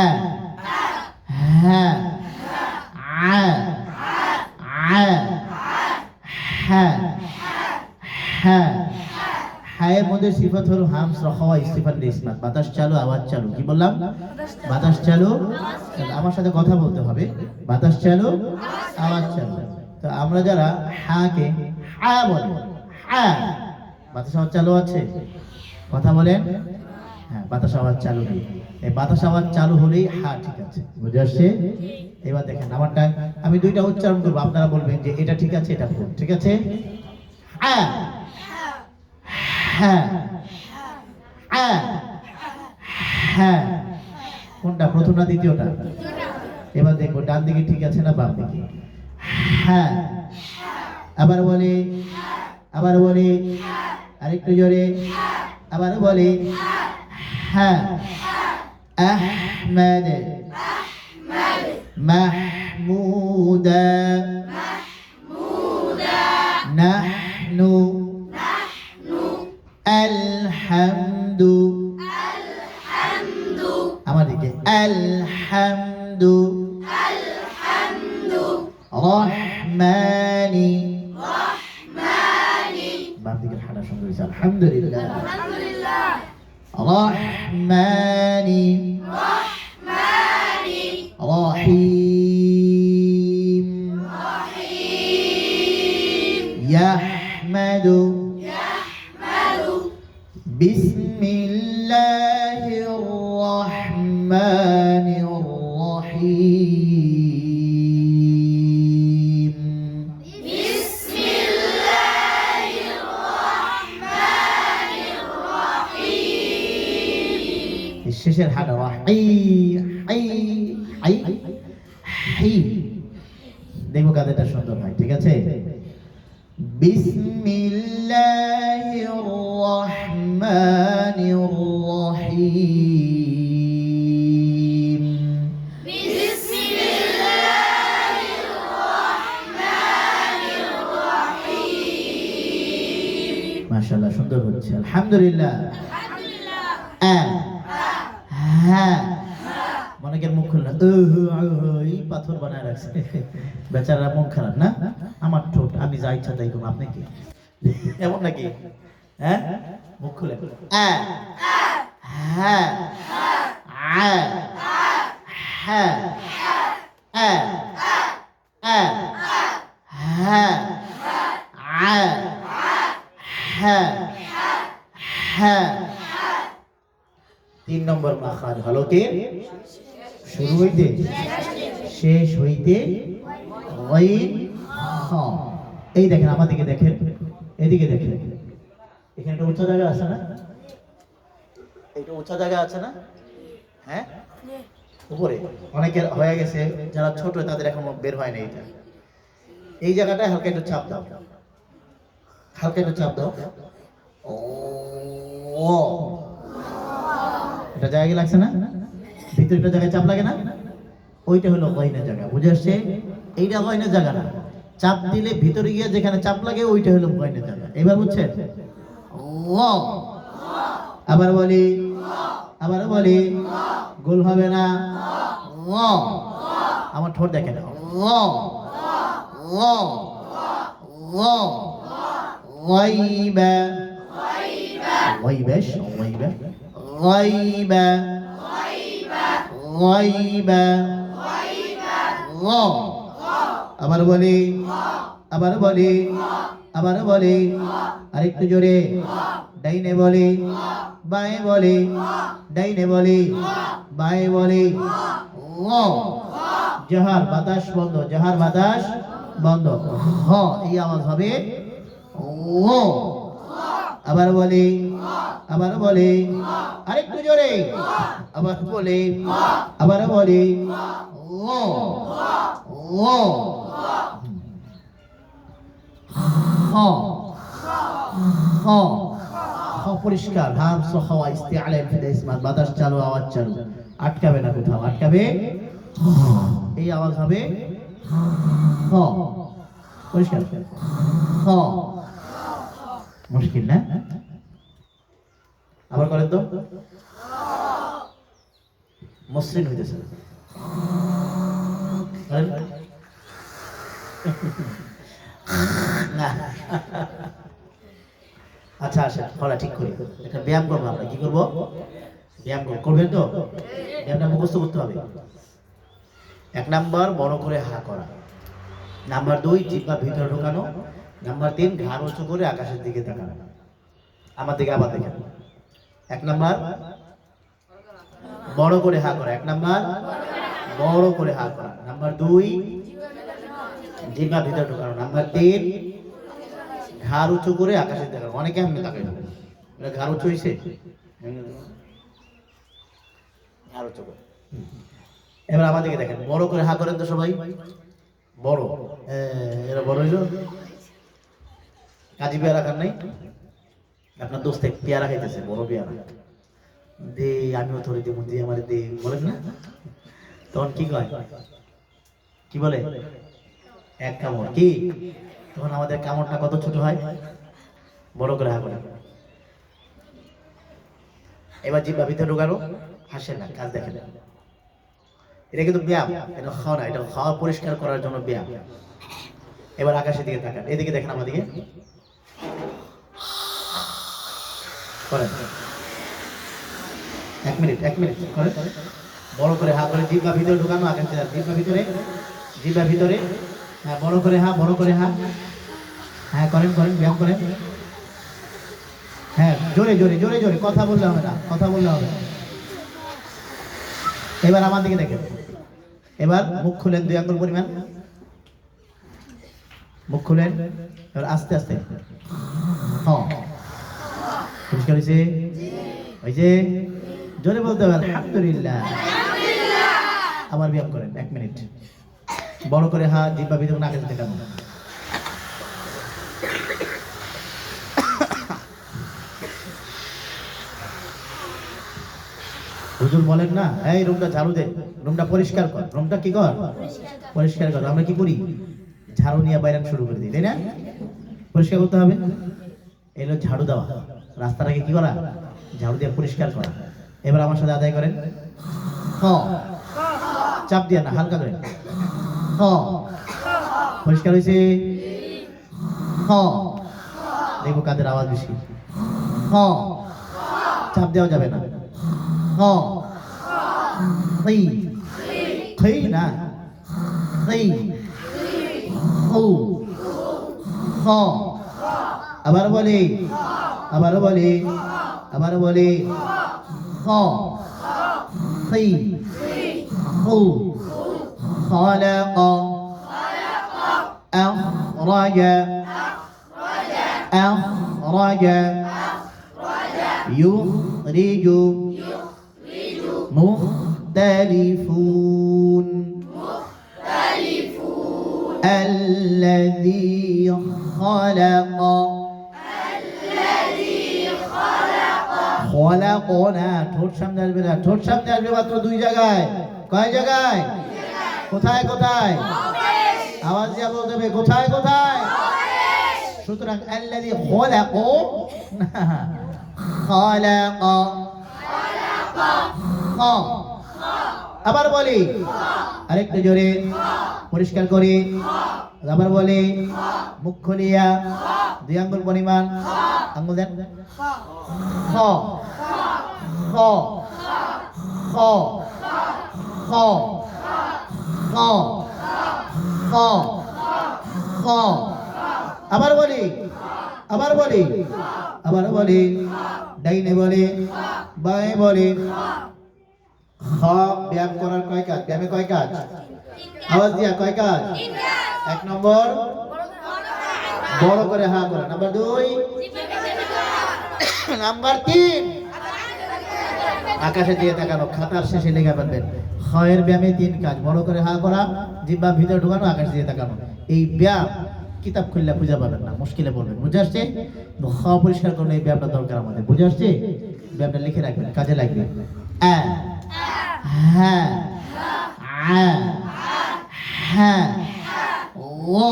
আ হা আ আ হা হা হায়ের মধ্যে সিফাত হলো হামস রখাওয়া ইস্তিফান ইসমাত। বাতাস চালু আওয়াজ চালু। কি বললাম? বাতাস চালু। আমার সাথে কথা বলতে হবে। বাতাস চালু আওয়াজ চালু। তো আমরা যারা হাকে হা বলি, হা বাতাস আওয়াজ চালু আছে, কথা বলেন। হ্যাঁ, বাতাস আওয়াজ চালু নেই। এই বাতাস আওয়াজ চালু হলেই হা ঠিক আছে, বুঝে আসছে? এবার দেখেন আমারটা, আমি দুইটা উচ্চারণ করবো, আপনারা বলবেন যে এটা ঠিক আছে এটা ভুল। ঠিক আছে? হা হ্যাঁ হ্যাঁ হ্যাঁ, কোনটা, প্রথম না দ্বিতীয়টা? এবার দেখবো ডান দিকে ঠিক আছে না বাম দিকে। হ্যাঁ, আবার বলি, আবার বলি, আরেকটু জোরে, আবার বলি। হ্যাঁ, আহমেদ মাহমুদা নাহনু আলহামদু, আমার দিকে আলহামদু রহমানি, বাম দিকে হাঁটা সুন্দর হয়েছে, আলহামদুলিল্লাহ রহমানি রহিম ইয়াহমাদু বিসমিল্লাহির রহমানির রহিম। বিসমিল্লাহির রহমানির রহিম। শেষের হাঁটা দেখবো কাদেরটা সুন্দর হয়। ঠিক আছে? বিসমিল্লাহির রহমানির রহিম। বিসমিল্লাহির রহমানির রহিম। মাশাআল্লাহ, সুন্দর হচ্ছে, আলহামদুলিল্লাহ। হ্যাঁ, অনেকের মুখ খুলনা এই পাথর বানায় রাখছে, বেচারা মন খারাপ না? আমার ঠোঁট, আমি যা ইচ্ছা তাই করবো, আপনি কি এমন নাকি? হ্যাঁ, মুখ খুলে হ্যাঁ হ্যাঁ হ্যাঁ হ্যাঁ হ্যাঁ হ্যাঁ হ্যাঁ। 3 নম্বর মাখরাজ হলো কি? শুরু হইতে শেষ হইতে গাইন খা। এই দেখেন, আমাদেরকে দেখেন, এদিকে দেখেন, এখানে একটা উঁচা জায়গা আছে না? এইটা উঁচা জায়গা আছে না? হ্যাঁ, উপরে অনেকের হয়ে গেছে, যারা ছোট তাদের এখনো বের হয় না। এইটা, এই জায়গাটায় হালকা একটু চাপ দাও, হালকা একটু চাপ দাও। ও, এটা জায়গা লাগছে না? ভিতরে একটা জায়গায় চাপ লাগে না? ওইটা হলো গাইনের জায়গা, বুঝে আসছে? এইটা গাইনের জায়গা না, চাপ দিলে ভিতরে গিয়ে যেখানে চাপ লাগে ওইটা হলো গাইনের জায়গা। এবার বুঝছেন? আবার বলি, আবার বলি, গোল হবে না। আমার ঠোঁট দেখেন, গাইবা গাইবাশ গাইবা গাইবা গাইবা। আবার বলি, আবার বলি, আবার বলি, আরেকটু জোরে। ডাইনে বলি, বাঁয়ে বলি, ডাইনে বলি, বাঁয়ে বলি। জাহার বাতাস বন্ধ, জাহার বাতাস বন্ধ। হ, এই আওয়াজ হবে ও। আবার বলি, আবার বলি, আরেকটু জোরে। আবার বলি, আবার বলি ও ও। হ হ হ, পরিষ্কার। হামস খাওয়া ইস্তিআলান ফিল ইসমাত, বাতাস চালু আওয়াজ চালু, আটকাবে না কোথাও, আটকাবে। এই আওয়াজ হবে হ, পরিষ্কার হ। মুশকিল না? আবার করেন তো, মসৃণ হইতেছে না। আচ্ছা আচ্ছা ফলা ঠিক করি, একটা ব্যায়াম করবো আমরা। কি করবো? ব্যায়াম করবেন তো? ব্যায়ামটা মুখস্থ করতে হবে। 1 নাম্বার বড় করে হা করা, নাম্বার 2 জিহ্বা ভিতরে ঢোকানো, নাম্বার 3 ঘাড় উঁচু করে আকাশের দিকে তাকানো। আমার দিকে আবার দেখেন। 1 নাম্বার বড় করে হা করা, 1 নাম্বার বড় করে হা করা, নাম্বার 2 জিহ্বা ভিতরে ঢোকানো, নাম্বার 3 ঘাড় উঁচু করে আকাশের দিকে তাকানো। অনেকে এমনি তাকায় না, এটা ঘাড় উঁচু হইছে, ঘাড় উঁচু করে। এবার আমার দিকে দেখেন, বড় করে হা করেন তো সবাই। বড় এরা বড় হইল। কাজী পেয়ারা খান নাই? আপনার দোস্ত পেয়ারা খাইতেছে, বড় পেয়ারা, দে আমিও ধরে দিব, দিয়ে আমার দে বলেন না? তখন কি কয়? কি বলে? 1 কামড়। কি তখন আমাদের কামড়টা কত ছোট হয়? বড় করে হা করে। এবার জিহ্বা ভিতরে ঢোকানো, হাসেন না, কাজ দেখেন। এটা কিন্তু ব্যায়াম, এটা খাওয়া না, এটা খাওয়া পরিষ্কার করার জন্য ব্যায়াম। এবার আকাশের দিকে তাকান, এদিকে দেখেন, আমাদিকে করেন। 1 মিনিট করেন। বড় করে হা করে জিহ্বা ভিতরে ঢোকানো, আকাশে জিহ্বা ভিতরে। হ্যাঁ, বড় করে হা, বড় করে হা। হ্যাঁ করেন, ব্যায়াম করেন। হ্যাঁ, জোরে জোরে জোরে জোরে, কথা বললে হবে না, কথা বললে হবে। এবার আমার দিকে দেখেন। এবার মুখ খুলেন 2 আঙ্গুল পরিমাণ, মুখ খুলেন। এবার আস্তে আস্তে পরিষ্কার হয়েছে? হয়েছে? জোরে বলতে হবে আলহামদুলিল্লাহ। আবার ব্যায়াম করেন 1 মিনিট। বড় করে হা, জিহ্বা ভিতরে আকাশে তাকানো। হুজুর বলেন না, এই রুমটা ঝাড়ু দে, রুমটা পরিষ্কার কর, রুমটা কি কর? পরিষ্কার কর। আমরা কি করি? ঝাড়ু নিয়ে বাইরে শুরু করে দিই, তাই না? পরিষ্কার করতে হবে। এলো ঝাড়ু দেওয়া, রাস্তাটাকে কি করা? ঝাড়ু দিয়ে পরিষ্কার করা। এবার আমার সাথে আদায় করেন। চাপ দিয়ে না, হালকা করে। পরিষ্কার হয়েছে? দেখবো কাদের আওয়াজ বেশি। চাপ দেওয়া যাবে না। না, আবার বলে, আবার বলে, আবার বলে। خلق أخرج أخرج يخرج مختلفون الذي خلق খলাকনা। ঠোঁট সামনে আসবে না, ঠোঁট সামনে আসবে মাত্র 2 জায়গায়। কয় জায়গায়? কোথায় কোথায়? আওয়াজ দিয়ে বলতে হবে, কোথায় কোথায়? সুতরাং আল্লাযী খলাক, খলাক। আবার বলি, আরেকটু জোরে, পরিষ্কার করে। আবার বলি, মুখ খুলিয়া 2 আঙ্গুল পরিমাণ, আঙ্গুল দেন। খ খ খ খ খ খ খ। আবার বলি, আবার বলি, আবার বলি। ডাইনে বলি, বাঁয়ে বলি। ব্যায়াম করার কয় কাজ? ব্যায়ামে কয় কাজ? আওয়াজ দিয়া কয় কাজ? 1 নম্বর বড় করে হা করা, নাম্বার 2, নাম্বার 3 আকাশে দিয়ে তাকানো। খাতার শেষে লেখা পাবেন, খয়ের ব্যায়ামে 3 কাজ: বড় করে হা করা, জিহ্বা ভিতরে ঢোকানো, আকাশ দিয়ে তাকানো। এই ব্যায়াম কিতাব খুললে খুঁজে পাবেন না, মুশকিলে পড়বেন। বুঝে আসছে? খাওয়া পরিষ্কার করলে এই ব্যায়ামটা দরকার আমাদের। বুঝে আসছে? ব্যায়ামটা লিখে রাখবেন, কাজে লাগবে। হ্যাঁ হ্যাঁ হ্যাঁ ও